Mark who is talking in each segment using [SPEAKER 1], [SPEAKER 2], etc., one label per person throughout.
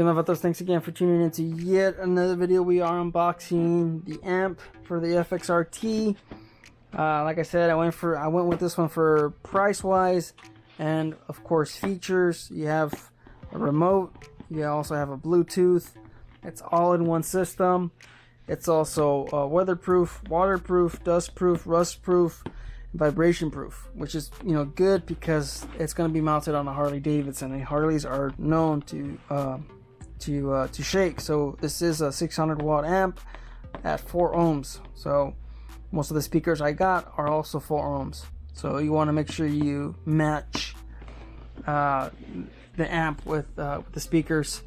[SPEAKER 1] Vatos, thanks again for tuning in to yet another video. We are unboxing the amp for the FXRT. Like I said, I went with this one for price wise and of course features. You have a remote, you also have a Bluetooth. It's all in one system. It's also weatherproof, waterproof, dustproof, rustproof, vibration proof, which is good because it's going to be mounted on a Harley-Davidson, and Harleys are known to shake. So this is a 600 watt amp at 4 ohms. So most of the speakers I got are also 4 ohms. So you want to make sure you match the amp with the speakers.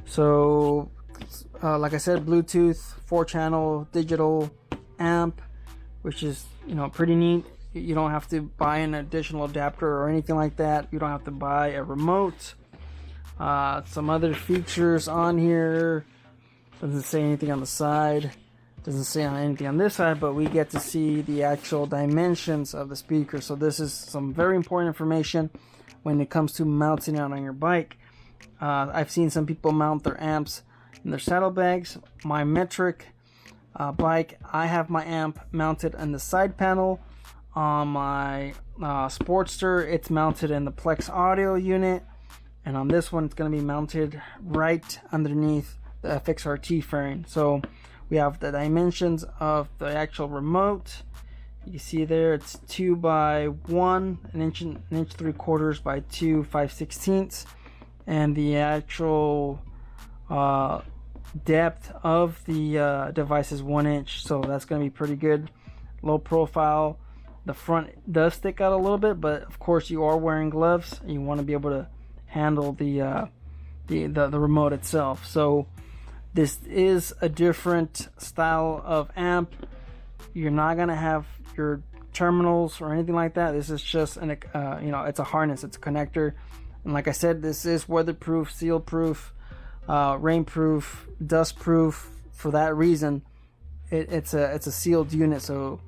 [SPEAKER 1] So like I said, Bluetooth, 4-channel digital amp, which is pretty neat. You don't have to buy an additional adapter or anything like that. You don't have to buy a remote. Some other features on here. Doesn't say anything on the side. Doesn't say anything on this side, but we get to see the actual dimensions of the speaker. So this is some very important information when it comes to mounting it on your bike. I've seen some people mount their amps in their saddlebags. My metric bike, I have my amp mounted in the side panel. On my Sportster, it's mounted in the Plex audio unit, and on this one it's going to be mounted right underneath the FXRT fairing. So we have the dimensions of the actual remote. You see there, it's 2 by 1, an inch 3/4 by 2 5/16, and the actual depth of the device is 1 inch. So that's going to be pretty good. Low profile. The front does stick out a little bit, but of course you are wearing gloves and you want to be able to handle the remote itself. So this is a different style of amp. You're not gonna have your terminals or anything like that. This is just an it's a harness, it's a connector, and like I said, this is weatherproof, seal proof, rainproof, dust proof. For that reason, it's a sealed unit. So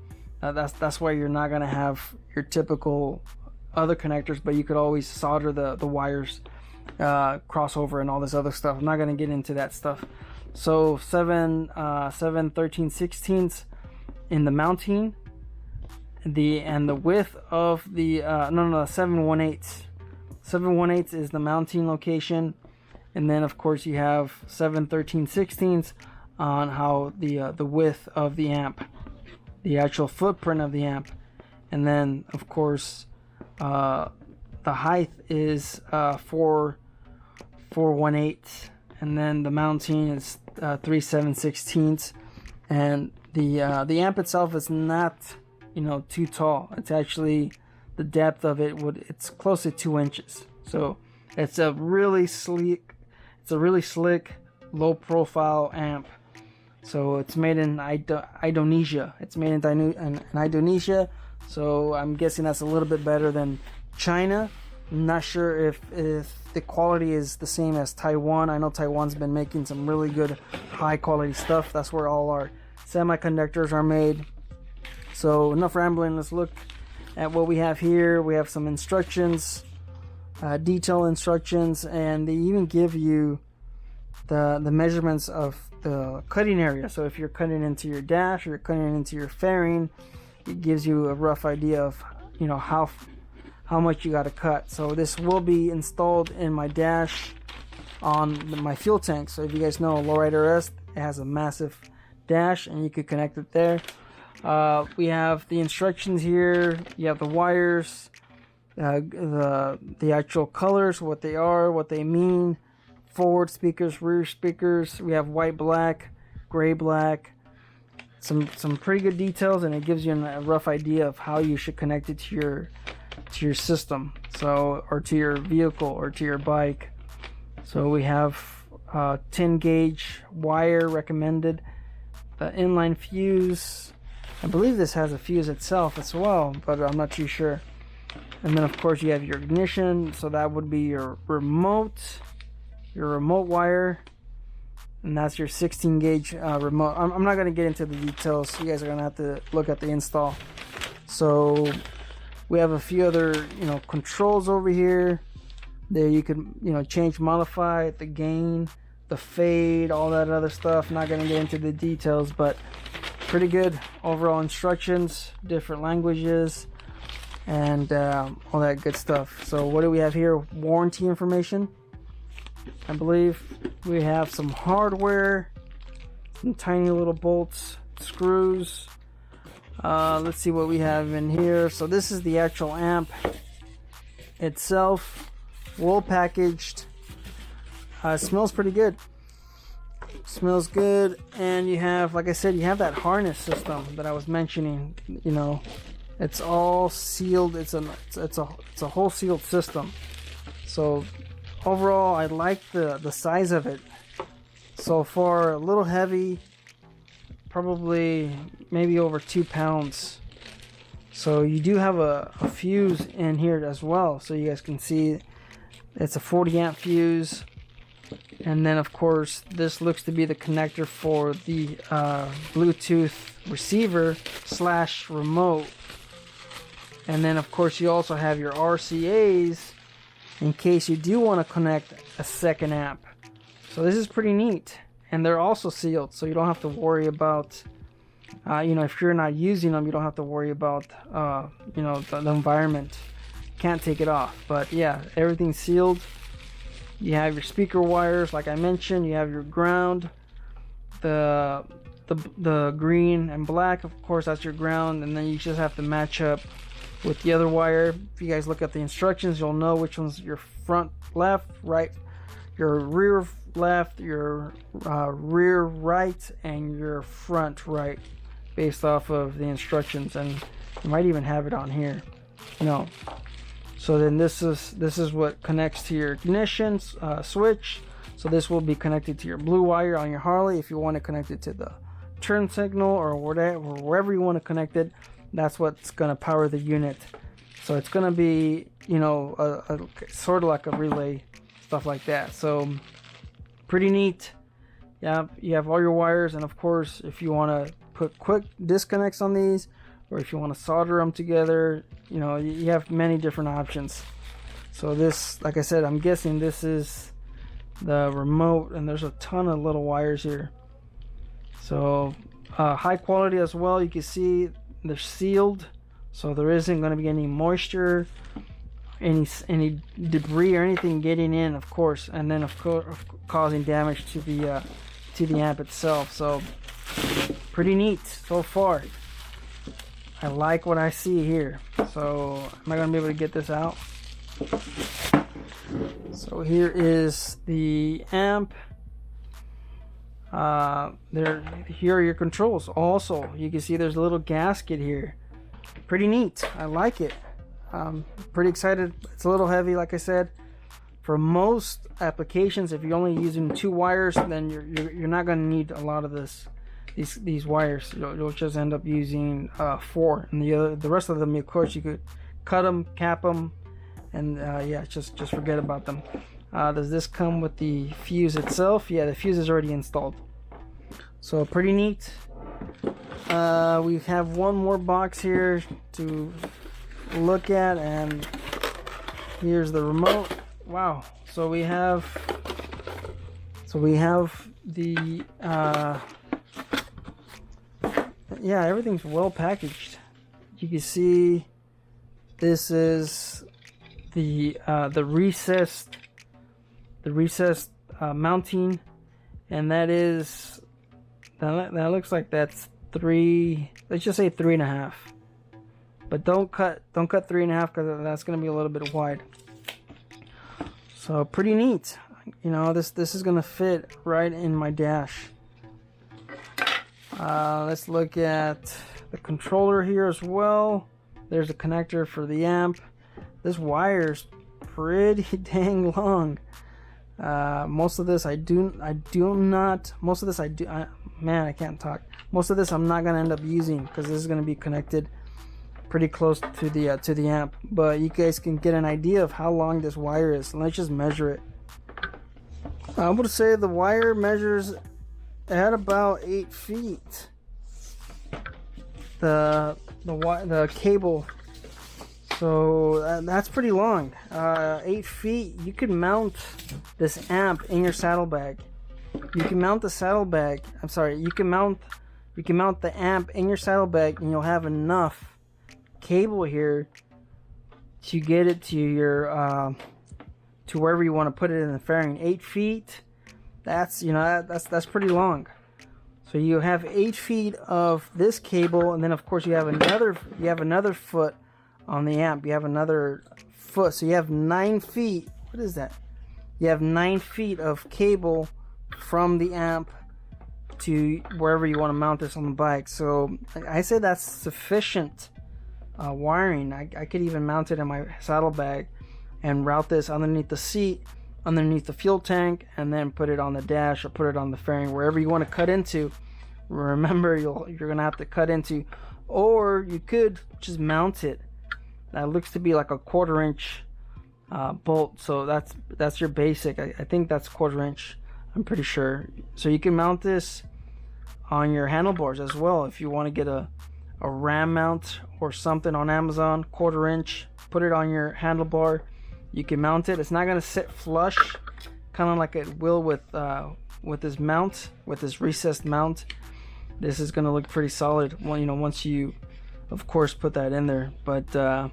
[SPEAKER 1] that's why you're not gonna have your typical other connectors, but you could always solder the wires, crossover and all this other stuff. I'm not gonna get into that stuff. So 7 13/16 in the mounting, and the width of the 7/1/8. 7/1/8 is the mounting location, and then of course you have 7 13/16 on how the width of the amp, the actual footprint of the amp, and then of course the height is 4/1/8, and then the mounting is 3 7/16, and the amp itself is not too tall. It's actually, the depth of it's close to 2 inches. So it's a really slick, low profile amp. So it's made in Indonesia. It's made in Indonesia. So I'm guessing that's a little bit better than China. I'm not sure if the quality is the same as Taiwan. I know Taiwan's been making some really good high quality stuff. That's where all our semiconductors are made. So enough rambling. Let's look at what we have here. We have some instructions, detail instructions, and they even give you the measurements of the cutting area. So if you're cutting into your dash or you're cutting into your fairing, it gives you a rough idea of how much you got to cut. So this will be installed in my dash on my fuel tank. So if you guys know Lowrider S, it has a massive dash and you could connect it there. We have the instructions here. You have the wires, the actual colors, what they are, what they mean. Forward speakers, rear speakers. We have white, black, gray, black. Some pretty good details, and it gives you a rough idea of how you should connect it to your system, so, or to your vehicle or to your bike. So we have 10 gauge wire recommended, the inline fuse. I believe this has a fuse itself as well, but I'm not too sure. And then of course you have your ignition, so that would be your remote wire, and that's your 16 gauge remote. I'm not going to get into the details. You guys are going to have to look at the install. So we have a few other controls over here. There you can, you know, change, modify the gain, the fade, all that other stuff. Not going to get into the details, but pretty good overall instructions, different languages, and all that good stuff. So what do we have here? Warranty information. I believe we have some hardware, some tiny little bolts, screws. Let's see what we have in here. So this is the actual amp itself, well packaged. Smells pretty good. Smells good. And you have, like I said, you have that harness system that I was mentioning. You know, it's all sealed. It's a whole sealed system. So overall, I like the size of it. So far, a little heavy, probably maybe over 2 pounds. So you do have a fuse in here as well, so you guys can see it's a 40 amp fuse. And then of course this looks to be the connector for the Bluetooth receiver / remote. And then of course you also have your RCAs in case you do want to connect a second amp. So this is pretty neat, and they're also sealed, so you don't have to worry about you know, if you're not using them, you don't have to worry about you know, the environment. Can't take it off. But yeah, everything's sealed. You have your speaker wires, like I mentioned. You have your ground, the green and black, of course, that's your ground, and then you just have to match up with the other wire. If you guys look at the instructions, you'll know which one's your front left, right, your rear left, your rear right, and your front right, based off of the instructions. And you might even have it on here, you know. So then this is what connects to your ignition switch. So this will be connected to your blue wire on your Harley. If you want to connect it to the turn signal or whatever, wherever you want to connect it, that's what's going to power the unit. So it's going to be, you know, a sort of like a relay, stuff like that. So pretty neat. Yeah, you have all your wires, and of course, if you want to put quick disconnects on these, or if you want to solder them together, you know, you have many different options. So this, like I said, I'm guessing this is the remote, and there's a ton of little wires here. So high quality as well. You can see they're sealed, so there isn't going to be any moisture, any debris or anything getting in, of course, and then of course causing damage to the amp itself. So pretty neat so far. I like what I see here. So am I going to be able to get this out? So here is the amp. Here are your controls. Also, you can see there's a little gasket here. Pretty neat. I like it. Pretty excited. It's a little heavy, like I said. For most applications, if you're only using 2 wires, then you're not going to need a lot of these wires. You'll just end up using 4, and the rest of them, of course, you could cut them, cap them, and yeah, just forget about them. Does this come with the fuse itself? Yeah, the fuse is already installed. So pretty neat. We have one more box here to look at, and here's the remote. Wow. So we have the yeah, everything's well packaged. You can see this is the recessed mounting, and that looks like that's 3, let's just say 3.5, but don't cut 3.5, because that's going to be a little bit wide. So pretty neat. You know, this is going to fit right in my dash. Let's look at the controller here as well. There's a connector for the amp. This wire's pretty dang long. Most of this man, I can't talk. Most of this I'm not gonna end up using, because this is gonna be connected pretty close to the amp. But you guys can get an idea of how long this wire is. Let's just measure it. I would say the wire measures at about 8 feet. The cable So that's pretty long. 8 feet. You could mount this amp in your saddlebag. You can mount the saddlebag. I'm sorry. You can mount the amp in your saddlebag, and you'll have enough cable here to get it to your to wherever you want to put it in the fairing. 8 feet. That's that's pretty long. So you have 8 feet of this cable, and then of course you have another foot on the amp. You have another foot, so you have 9 feet. What is that? You have 9 feet of cable from the amp to wherever you want to mount this on the bike. So I say that's sufficient wiring. I could even mount it in my saddlebag and route this underneath the seat, underneath the fuel tank, and then put it on the dash or put it on the fairing, wherever you want to cut into. Remember, you're gonna have to cut into, or you could just mount it. That looks to be like a 1/4 inch bolt, so that's your basic. I think that's 1/4 inch, I'm pretty sure. So you can mount this on your handlebars as well if you want to get a ram mount or something on Amazon. 1/4 inch, put it on your handlebar. You can mount it. It's not gonna sit flush, kind of like it will with this mount, with this recessed mount. This is gonna look pretty solid. Well, once you, of course, put that in there. But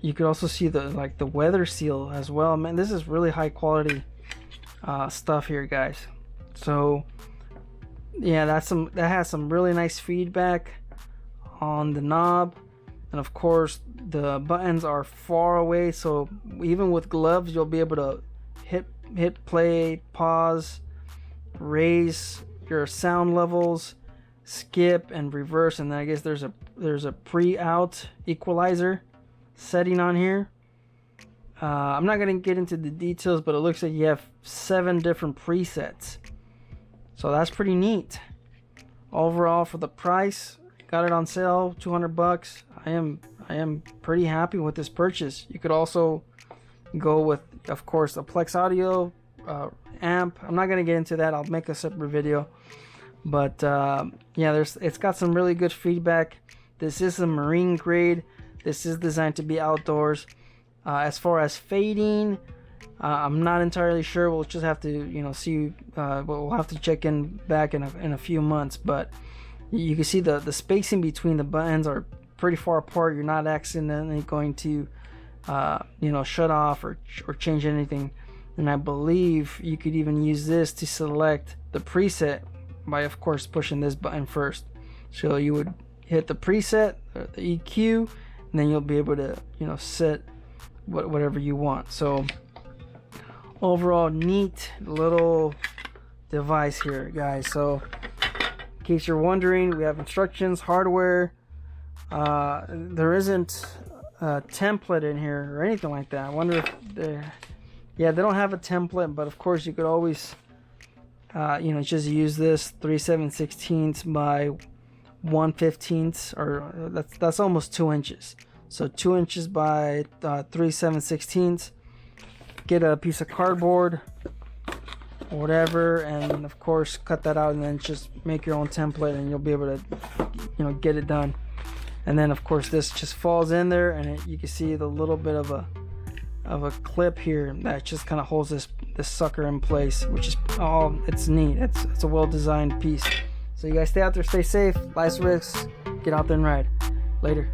[SPEAKER 1] you could also see the weather seal as well. Man, this is really high quality stuff here, guys. So yeah, that has some really nice feedback on the knob, and of course the buttons are far away, so even with gloves you'll be able to hit play, pause, raise your sound levels, skip, and reverse. And then I guess there's a pre-out equalizer setting on here. I'm not gonna get into the details, but it looks like you have 7 different presets, so that's pretty neat. Overall, for the price, got it on sale, $200. I am pretty happy with this purchase. You could also go with, of course, a Plex audio amp. I'm not gonna get into that. I'll make a separate video. But yeah, it's got some really good feedback. This is a marine grade. This is designed to be outdoors. As far as fading, I'm not entirely sure. We'll just have to see. We'll have to check in back in a few months. But you can see the spacing between the buttons are pretty far apart. You're not accidentally going to shut off or change anything. And I believe you could even use this to select the preset by, of course, pushing this button first. So you would hit the preset, the EQ, and then you'll be able to set whatever you want. So overall, neat little device here, guys. So in case you're wondering, we have instructions, hardware. There isn't a template in here or anything like that. I wonder if they don't have a template, but of course you could always just use this 3/7/16 by 1/15, or that's almost 2 inches. So 2 inches by 3/7/16. Get a piece of cardboard or whatever, and of course cut that out, and then just make your own template, and you'll be able to get it done. And then of course this just falls in there, and you can see the little bit of a clip here that just kind of holds this sucker in place, which is it's neat. It's a well designed piece. So you guys stay out there, stay safe, life's risks, get out there and ride. Later.